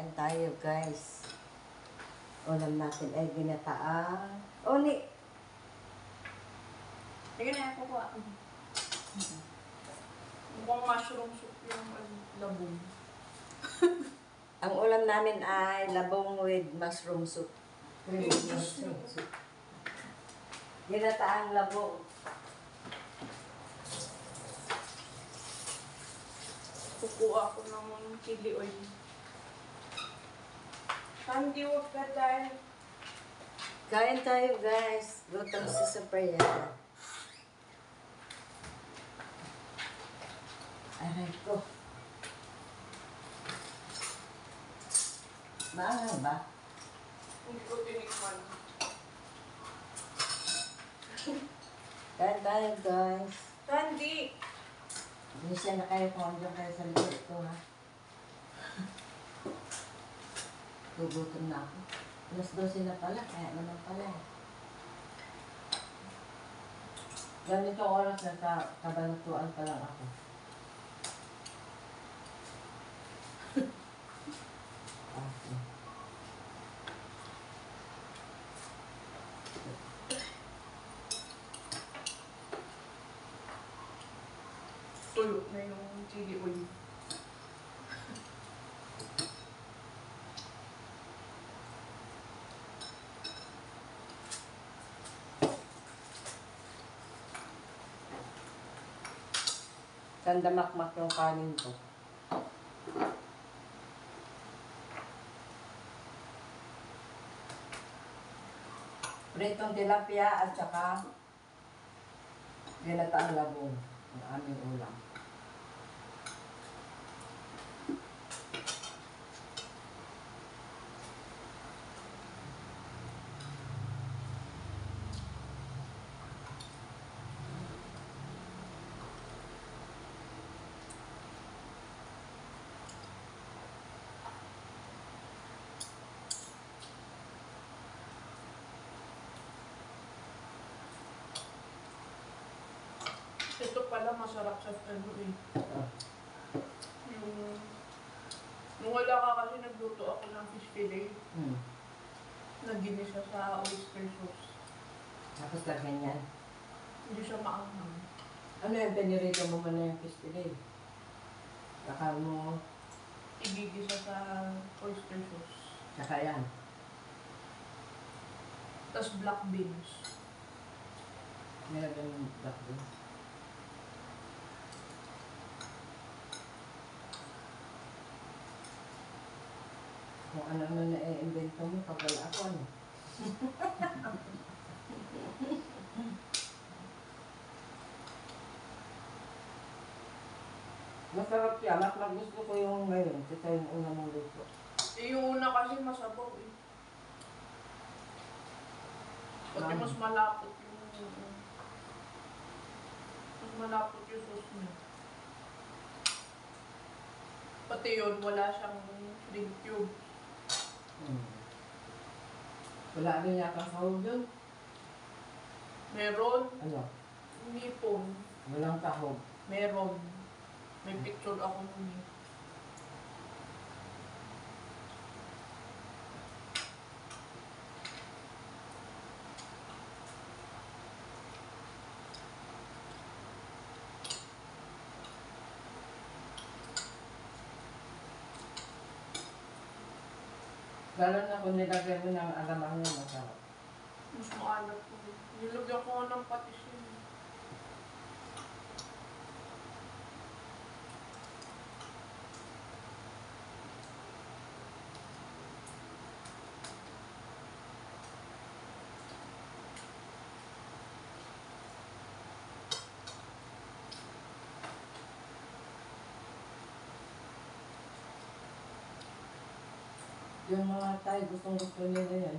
Kain tayo, guys. Ulam natin ay ginataang uni. Sige na, kukuha. Mukhang mushroom soup yung labong. Ang ulam namin ay labong with mushroom soup. Mushroom soup. Ginataang labong. Kukuha ko ng chili oil. Hindi wag ka dahil. Kain tayo, guys. Gutom si Sophia. Aray ko. Maangang ba? Hindi ko tinikman. Kain tayo, guys. Sandy! Hindi siya na kayo kung hanggang kayo sa likod ko, ha? Gugutom na ako. Alas 12 na pala, kaya naman pala eh. Ganitong oras na kabanatuan pa lang ako. Okay. Tuyo na yung chili oil. Sandamakmak yung kanin ko. Pritong tilapia at saka ginataang labong ang aming ulam. Ito pala masarap sa ano eh. Nung wala ka kasi nagluto ako ng fish fillet. Naginisa sa oyster sauce. Tapos lagyan yan. Hindi siya maanghang. Ano yung pinirito mo muna yung fish fillet? Saka mo... Igigisa sa oyster sauce. Saka yan. Tapos black beans. Nilagyan yung black beans. Kung ano na na-invento mo, pag wala ako, ano? Masarap siya. Mas gusto ko yung ngayon. Kasi yung una mong luto. Eh, yung una kasi masabaw eh. Pati mas malapot yung... Mas malapot yung sauce niya. Pati yun, wala siyang shrimp cube. Wala rin yata sahog yun. Meron. Ano? Nipon. Walang sahog. Meron. May picture ako nun eh. Lalo na kung nilagay mo ng alamang yun, masarap. Mas maalat ko. Nilagyan ko nga ng patis yun. Yung mga Thai, gustong-gusto nila yan.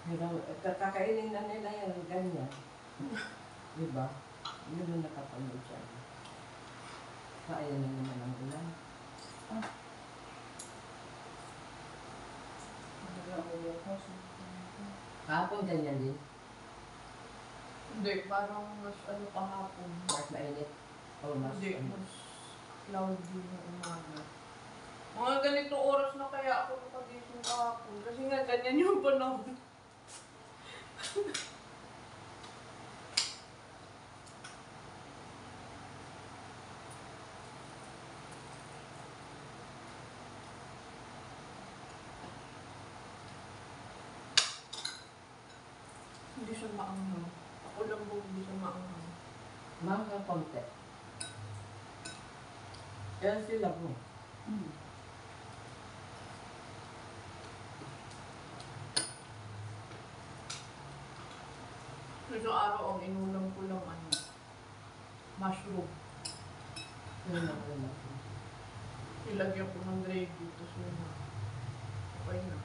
Pero kakainin na nila yan, ganyan. Diba? Yun yung nakapanood siya. Kaya na naman ang ulan. Kahapon ganyan din. Hindi, parang mas ano kahapon. Mas mainit. O mas Hindi, ano. mas cloudy na umaga. Mga ganito oras na kaya ako Yan yung panahon. Hindi siya maanghang. Ako lang po hindi siya maanghang. Manghang konti. Yan sila po. Isang araw ang inulam ko lang mushroom. Yun lang, yun lang. Ilagyan ko ng gravy, tapos yun na. Okay na.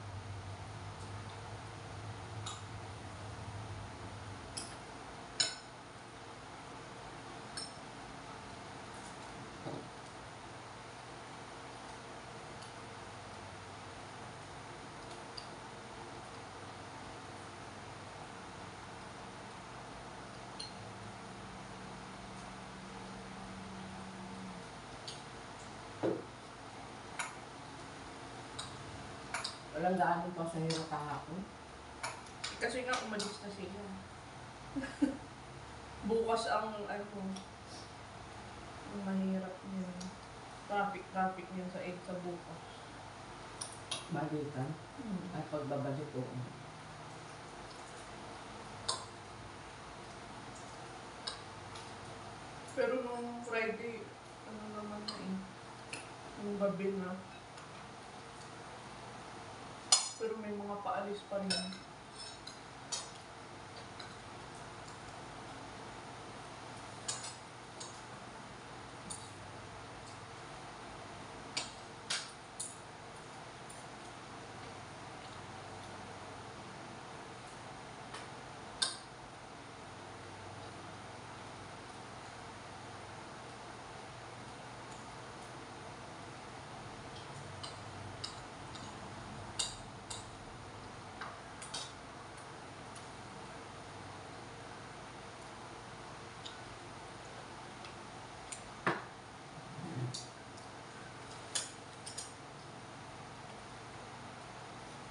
Walang daan pa sa hirap kahapon. Kasi nga umalis na sila. Bukas ang mahirap niya. Traffic niya sa EDSA bukas. Balikan. At pagbabalik ko. Pero nung Friday, ano naman na yung gabi na. Pero may mga paalis pa rin.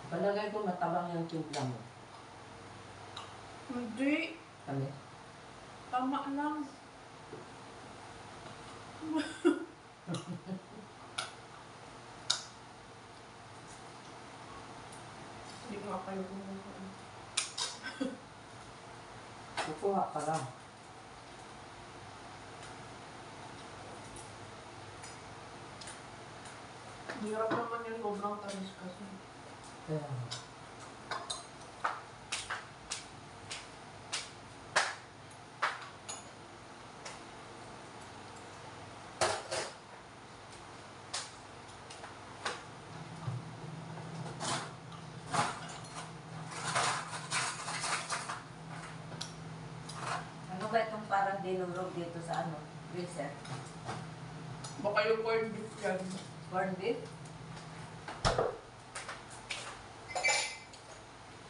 Palagay ko matabang yung timpla mo. Hindi. Kami. Tama lang. Hindi nga kayo kumuha. Kukuha ka lang. Hirap naman yung sobrang tamis kasi. Kaya. Ano ba itong parang dinurog dito sa ano? Freezer? Baka yung corned beef yan. Corned beef?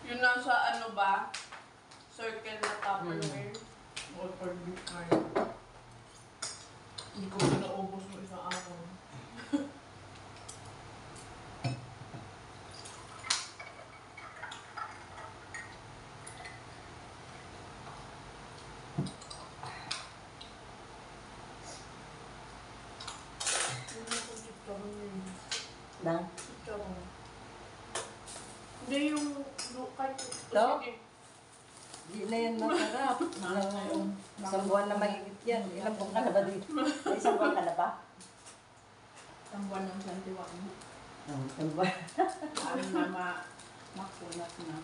Yung nasa ano ba? Circle na Tupperware. O corned beef na yun. Hindi ko pinaubos mo isang araw. Nang? Hindi yung kahit Ito? Di na yan masarap. Isang buwan na mahigit yan. Ilang buwan ka na ba dito? May isang buwan ka na ba? ang buwan ng 21. Isang buwan. Ano na makulat na.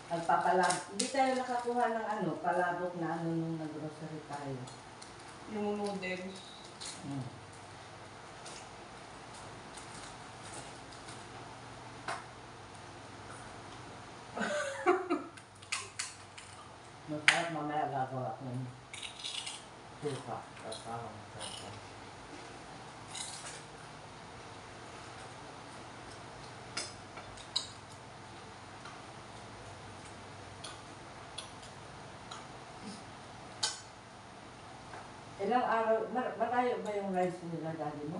Nagpapalabok. Hindi tayo nakakuha ng ano, palabok na ano nung nag-grocery tayo. Yung noodles. Masarap mamaya gagawa ko ng suka. Kasama masarap. Ilang araw, malayo ba yung rice nila daddy mo?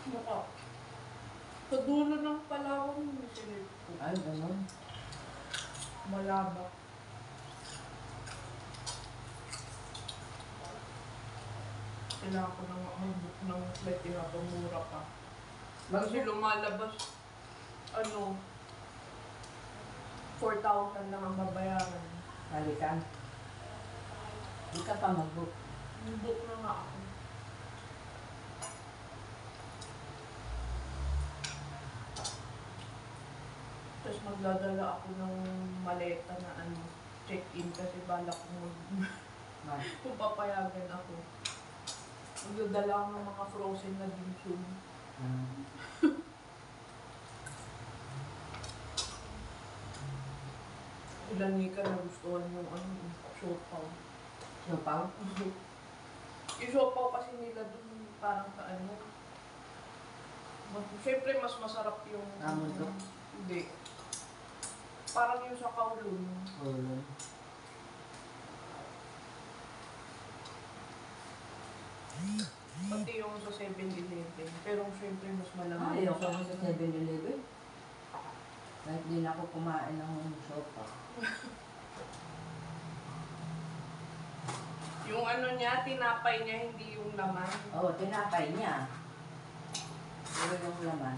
Mukha. Sa dulo ng Palawan, may silip ko. Ay, ganun. Malaba. Kailangan ko nang mag-book ng flight, pinapamura pa. Kasi lumalabas, 4,000 lang ang babayaran. Balikan. Hindi ka pa mag-book. Book na nga ako. Tapos magdadala ako ng maleta na check-in kasi balak ko kung papayagan ako. Magdadala ako ng mga frozen na dimsum. Ilan ka na gustuhan yung siopaw. Siopaw? Yung siopaw kasi nila dun parang siyempre mas masarap yung... Amundok? Hindi. Parang yung sa Kowloon. Kowloon. Pati yung sa 7-Eleven. Pero siyempre mas malamig. Ayaw ko sa 7-Eleven. Kahit di na ako kumain ng siopaw. Yung niya, tinapay niya, hindi yung laman. Oo, tinapay niya. Pero yung laman.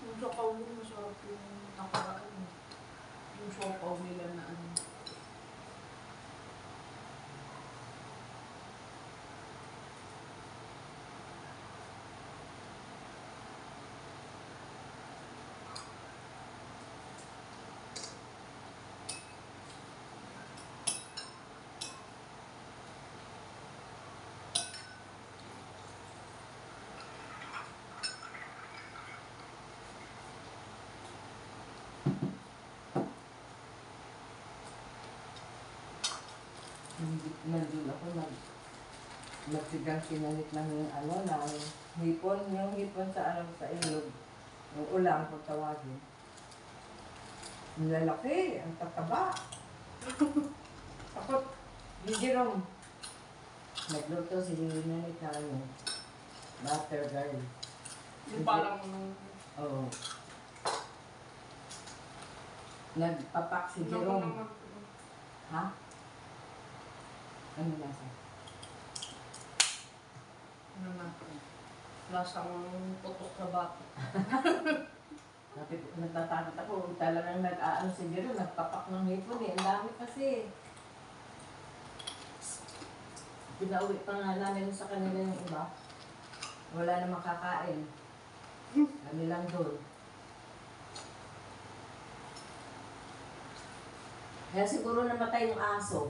Yung sa Kowloon, masarap yung nakaraan. Yung siopaw nila na Nandun ako, nagsigang sinalit ng ng hipon. Yung hipon sa ilog. Yung ulang, kung tawagin. Ang lalaki, ang tataba. Takot. Yung Jerome. Nagluto si Nanit na butter garlic. yung parang... Oo. Nagpapak si Jerome. Ha? Ano nasa? Lasang putok sa bato. Natatakot ako. Talagang nag-aano si Jerome. Nagpapak ng hipon eh. Ang dami kasi. Pinauwi pa nga namin sa kanila yung iba. Wala na makakain. Kami lang doon. Kaya siguro namatay yung aso.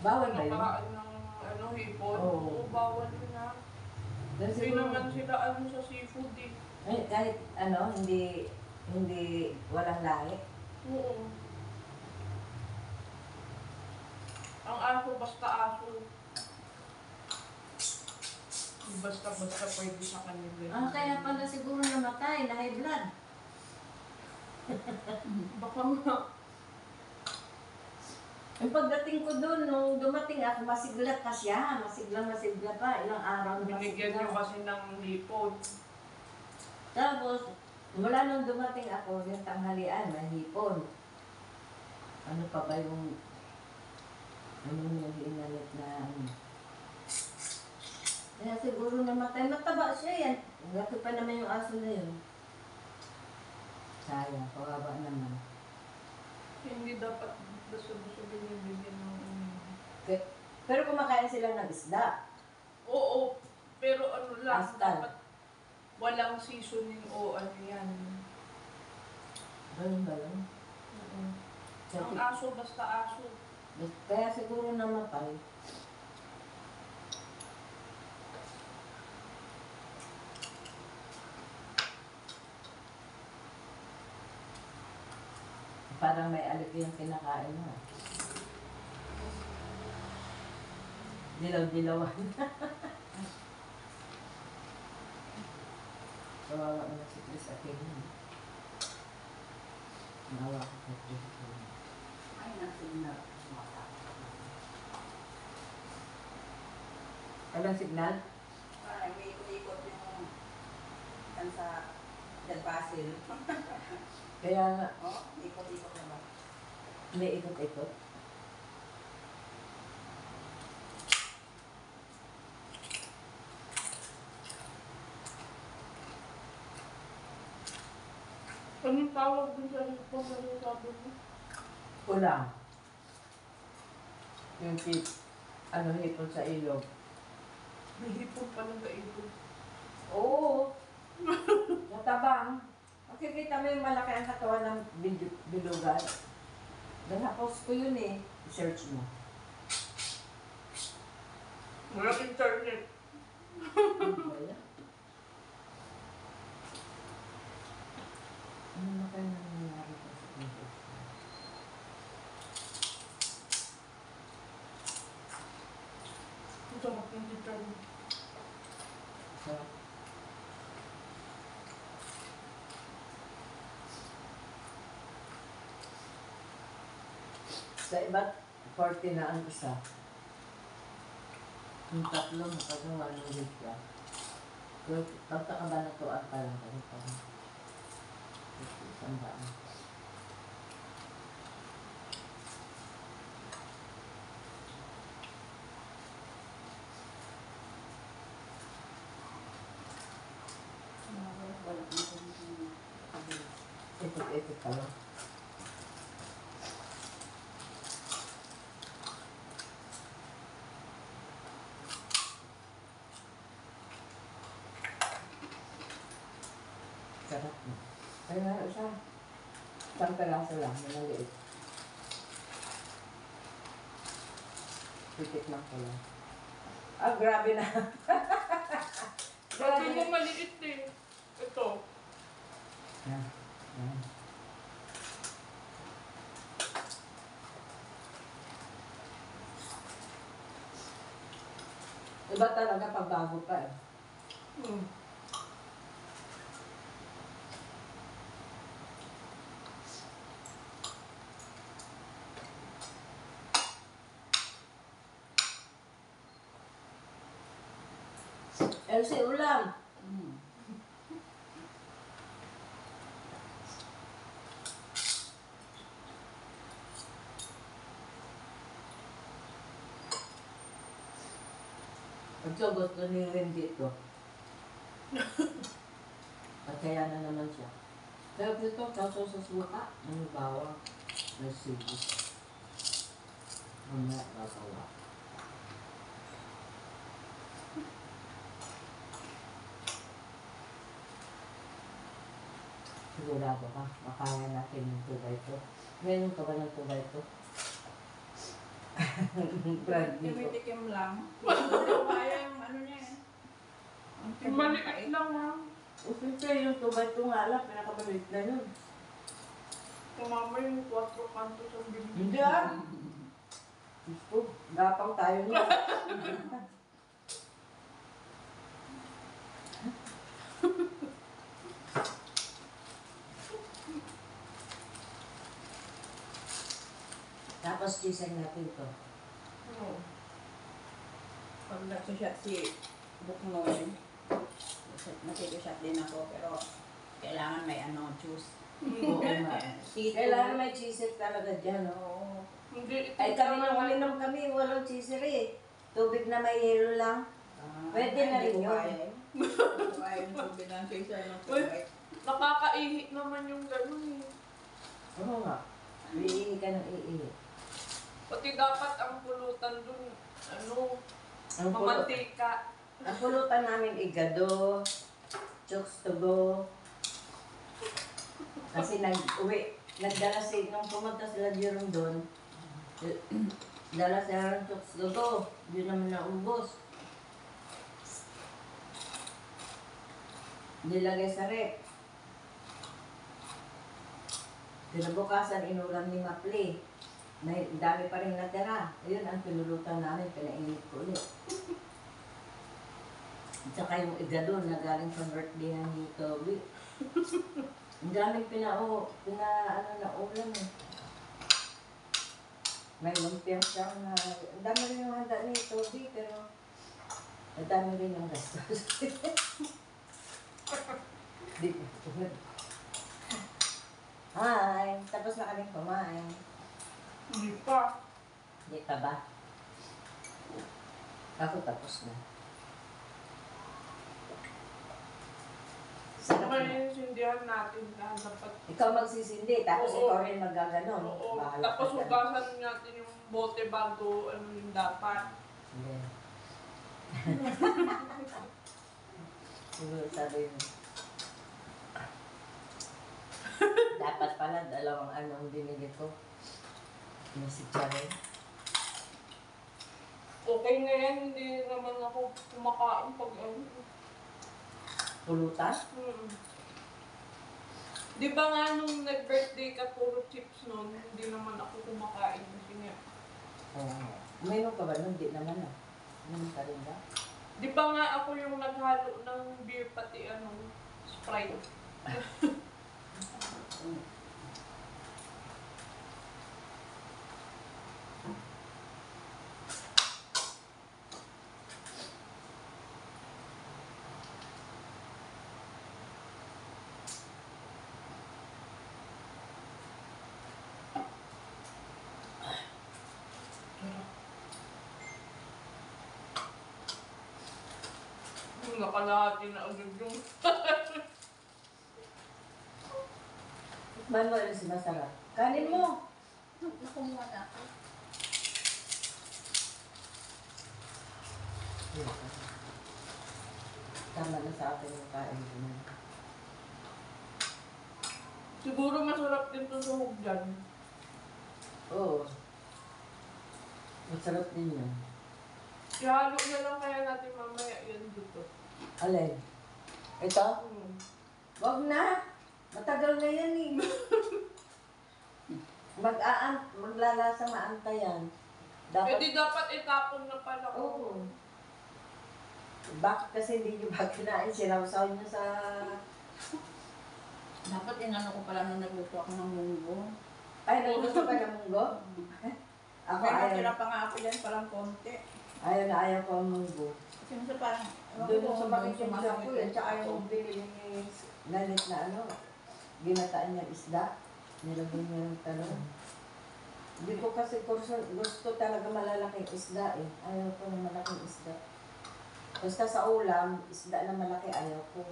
Bawal ba yun? Nakaraan ng hipon. Oo. Oo, bawal yun na. Dahil Hindi siguro, naman sila sa seafood eh. kahit hindi walang lahi. Oo. Ang aso, basta aso. Basta pwede sa kanila. Kaya pala siguro namatay, na high blood. Baka nga. Yung pagdating ko doon, nung dumating ako, masigla pa siya. Masigla pa. Ilang araw na Binigyan nyo kasi ng hipon. Tapos, mula nung dumating ako, yung tanghalian, may hipon. Ano pa ba yung inalit na Kaya siguro namatay. Mataba siya yan. Laki pa naman yung aso na yun. Sayang, kawawa naman. Hindi dapat basta binibigyan ng Pero kumakain sila ng isda. Oo, pero lang, Astal. dapat walang seasoning o yan. Ganun ba yun? Ang aso, basta aso. Kaya siguro namatay. Parang may alik yung kinakain mo. Dilaw-dilawan. Kawawa na si Chris Aquino. Nawa ko kay Chris Aquino. Ay, nasignal. Walang signal? Parang may ikot-ikot yung kan sa Del Pasil. Kaya nga, Oh, ikot-ikot na ba? may ikot-ikot. Anong tawag dun sa hipon na sabi mo? Ulang. Yung hipon sa ilog. May hipon pa lang sa ipon. Oo. Matabang. Makikita mo yung malaki ang katawan ng bilugan. Post ko yun eh. I-search mo. Walang internet. Ano na kayo nangyayari ko sa video? Ito ng internet. So, sa iba't 40 na ang isa. Yung tatlo makagawa ng video. Pero pagkakabanatuan pa lang kami pa rin. Isang daan. Ikot-ikot pa lang. Sarap mo. Ay nga, isang peraso lang, malaliit. Titikman ko lang. Ah, grabe na. Sabi mo maliit eh. Ito. Yan, yan. Iba talaga pag bago pa eh. Hmm. Elsie, ulam. Ito, gusto ni Wendy ito. At kaya na naman siya. Pero dito, kaso sa suka, may bawang, may sibis. Mamaya, basawa. Sigurado ka, makaya natin yung tubay ito. Ngayon ka ba ng tubay ito? Brand new. Tumitikim lang. Kaya yung ano niya eh. Ang Maliit lang ha. Siyempre, yung tubay ito nga lang, pinakabalik na yun. Tumama yung 4 kantos ang binigay. Hindi ah! Gusto, gapang tayo niya. Tapos chisel natin ito. Oo. Pag nagsushot si Buknoy, nagsushot din ako, pero kailangan may juice. Oo nga. Kailangan may chisel talaga dyan, Oo. Hindi, ito Ay kami naman nung lang. uminom kami, walang chisel eh. Tubig na may yelo lang. Pwede na rin yun. Hindi ko kaya yung tubig ng chaser ng tubig. Nakakaihi naman yung gano'n eh. Oo nga. Iihi ka ng iihi. Pati dapat ang pulutan dun, Ang mamantika. ang pulutan namin igado, chokes to go. Kasi nagdala nung pumunta sila Jerome doon, dala sila ng chokes to go. Yun naman naubos. Nilagay sa rep. Kinabukasan, inulam ni Maple. May dami pa rin natira. Ayun ang pinulutan namin, pinainit ko ulit. At saka yung igadon na galing sa birthday ni Toby. Ang daming na ulam eh. May lumpia siyang ang dami rin yung handa ni Toby, pero ang dami rin yung gastos. Di ko. Hi! Tapos na kaming kumain. Hindi pa. Hindi pa ba? Ako tapos na. Sarap na. Kaya sindihan natin na dapat. Ikaw magsisindi, tapos Oo. ikaw rin magaganon. Oo. Bahala Tapos ka dyan. hugasan natin yung bote bago ano yung dapat. Hindi. Siguro sabi mo. Dapat pala dalawang ang binili ko. Yung si Charon. Okay na yan, hindi naman ako kumakain pag ano. Pulutan? Di ba nga nung nag-birthday ka, puro chips nun, hindi naman ako kumakain kasi nga. Oo. Uminom ka ba nun? Hindi naman ah. Uminom ka rin ba? Di ba nga ako yung naghalo ng beer pati ano, Sprite. Nakalahati na agad yung Man mo rin sinasarap. Kanin mo! Nakumuha na ako. Tama na sa akin yung kain ko na. siguro masarap din to sa hugdan. Oo. Masarap din yan. Ihalo na lang kaya natin mamaya yan dito. Alay. Ito? Hmm. Wag na! Matagal na yan eh. Maglalasa maantayan. Eh di dapat itapon na pala ko. Oo. Bakit kasi hindi nyo ba kinain? Sinawsaw nyo sa... Dapat inano ko pala nung nagluto ako ng munggo. Ay, nagusto ka ng munggo? Ako May ayaw. natira pa nga ako dyan, parang konti. Ayaw na ayaw ko ang munggo. Kasi minsan parang, Doon sa pakikinig sumasakit ko yun, tsaka yung binili ni Nanit na ano, ginataan niya isda. Nilagyan niya ng talong. Hindi ko kasi gusto talaga malalaking isda eh. Ayaw ko ng malaking isda. Basta sa ulam, isda na malaki ayaw ko.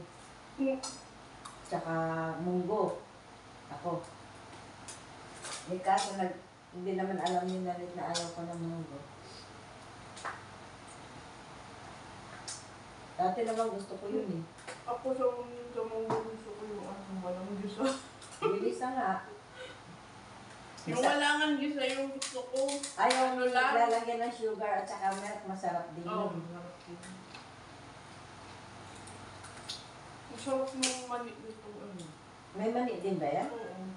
Tsaka munggo. Ako. May kaso hindi naman alam ni Nanit na ayaw ko ng munggo. Dati naman gusto ko yun eh. Ako sa mga gusto ko yung ano, walang gisa. Bilisa nga. Yung walangan gisa yung gusto ko. Ayaw Ano mo lang? lalagyan ng sugar at saka milk, masarap din Oo. yun. Ang sarap ng mani nito. Ano. May mani din ba yan? Oo.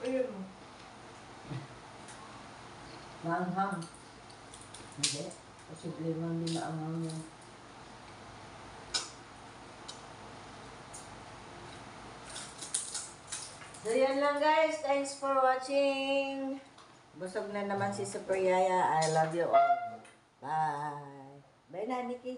Ayun o. Maanghang. Hindi. Posible man din maanghang yun. So yan lang guys. Thanks for watching. Busog na naman si Super Yaya. I love you all. Bye. Bye na, Nikki.